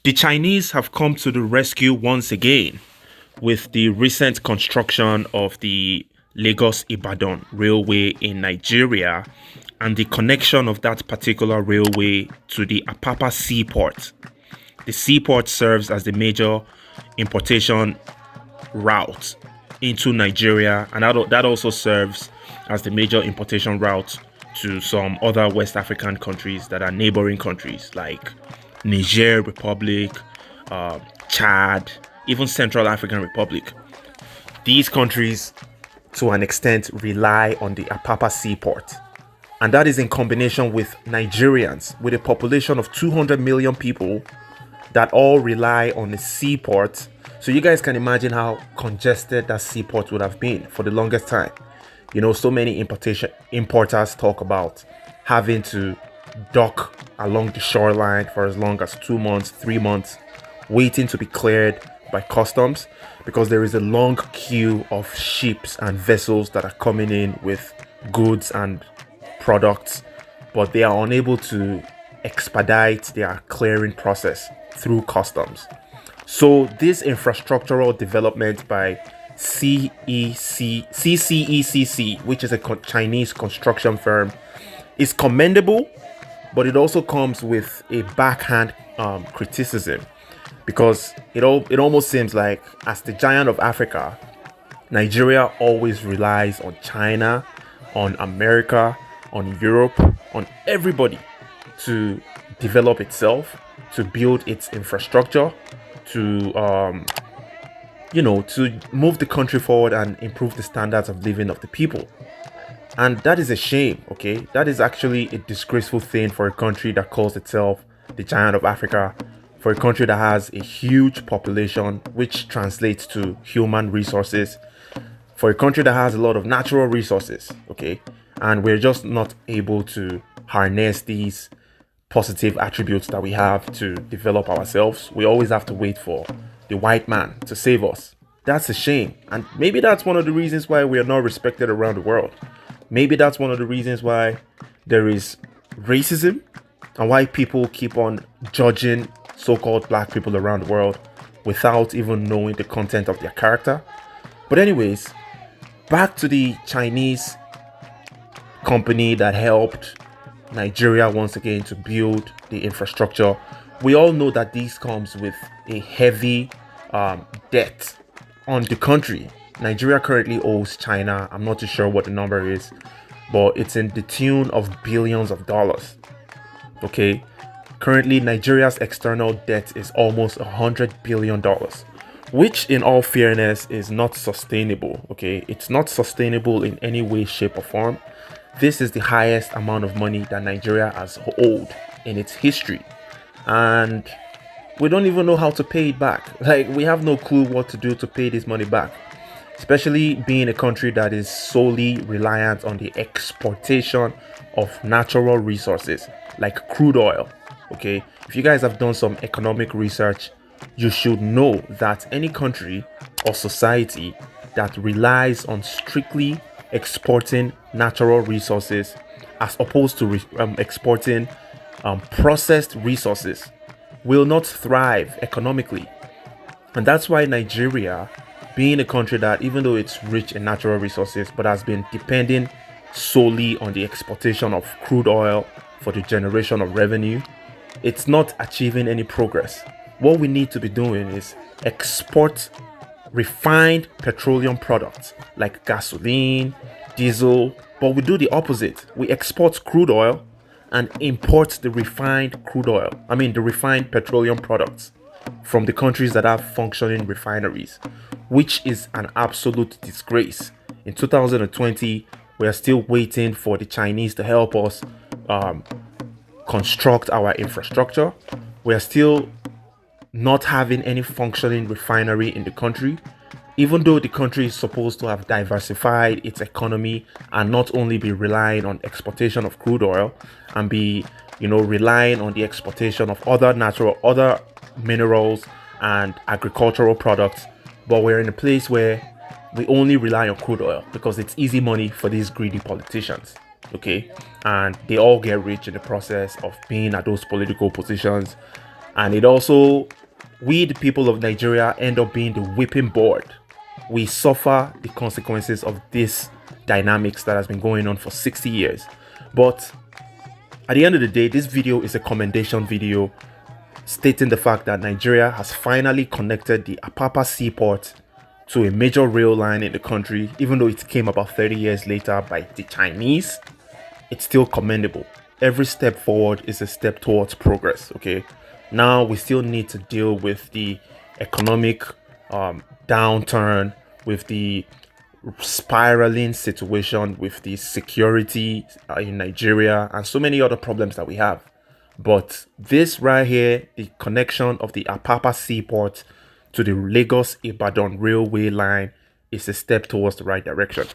The Chinese have come to the rescue once again with the recent construction of the Lagos-Ibadan railway in Nigeria and the connection of that particular railway to the Apapa seaport. The seaport serves as the major importation route into Nigeria, and that also serves as the major importation route to some other West African countries that are neighboring countries like Niger Republic, Chad, even Central African Republic. These countries, to an extent, rely on the Apapa seaport. And that is in combination with Nigerians, with a population of 200 million people that all rely on the seaport. So you guys can imagine how congested that seaport would have been for the longest time. So many importers talk about having to dock along the shoreline for as long as 2 months, 3 months, waiting to be cleared by customs because there is a long queue of ships and vessels that are coming in with goods and products, but they are unable to expedite their clearing process through customs. So this infrastructural development by CCECC, which is a Chinese construction firm, is commendable, but it also comes with a backhand criticism because it almost seems like, as the giant of Africa, Nigeria always relies on China, on America, on Europe, on everybody to develop itself, to build its infrastructure, to to move the country forward and improve the standards of living of the people. And that is a shame, okay? That is actually a disgraceful thing for a country that calls itself the giant of Africa, for a country that has a huge population, which translates to human resources, for a country that has a lot of natural resources, okay? And we're just not able to harness these positive attributes that we have to develop ourselves. We always have to wait for the white man to save us. That's a shame. And maybe that's one of the reasons why we are not respected around the world. Maybe that's one of the reasons why there is racism and why people keep on judging so-called black people around the world without even knowing the content of their character. But anyways, back to the Chinese company that helped Nigeria once again to build the infrastructure. We all know that this comes with a heavy debt on the country. Nigeria currently owes China, I'm not too sure what the number is, but it's in the tune of billions of dollars. Okay, currently Nigeria's external debt is almost $100 billion, which in all fairness is not sustainable. Okay, it's not sustainable in any way, shape, or form. This is the highest amount of money that Nigeria has owed in its history, and we don't even know how to pay it back. Like, we have no clue what to do to pay this money back, especially being a country that is solely reliant on the exportation of natural resources like crude oil. Okay, if you guys have done some economic research, you should know that any country or society that relies on strictly exporting natural resources as opposed to exporting processed resources will not thrive economically. And that's why Nigeria, being a country that, even though it's rich in natural resources, but has been depending solely on the exportation of crude oil for the generation of revenue, it's not achieving any progress. What we need to be doing is export refined petroleum products like gasoline, diesel, but we do the opposite. We export crude oil and import the refined the refined petroleum products from the countries that have functioning refineries, which is an absolute disgrace. In 2020, we are still waiting for the Chinese to help us construct our infrastructure. We are still not having any functioning refinery in the country, even though the country is supposed to have diversified its economy and not only be relying on exportation of crude oil and be relying on the exportation of other minerals and agricultural products. But we're in a place where we only rely on crude oil because it's easy money for these greedy politicians. Okay, and they all get rich in the process of being at those political positions. And it also, we the people of Nigeria end up being the whipping board. We suffer the consequences of this dynamics that has been going on for 60 years. But at the end of the day, this video is a commendation video stating the fact that Nigeria has finally connected the Apapa seaport to a major rail line in the country. Even though it came about 30 years later by the Chinese, it's still commendable. Every step forward is a step towards progress. Okay, now we still need to deal with the economic downturn, with the spiraling situation, with the security in Nigeria, and so many other problems that we have. But this right here, the connection of the Apapa seaport to the Lagos-Ibadan railway line, is a step towards the right direction.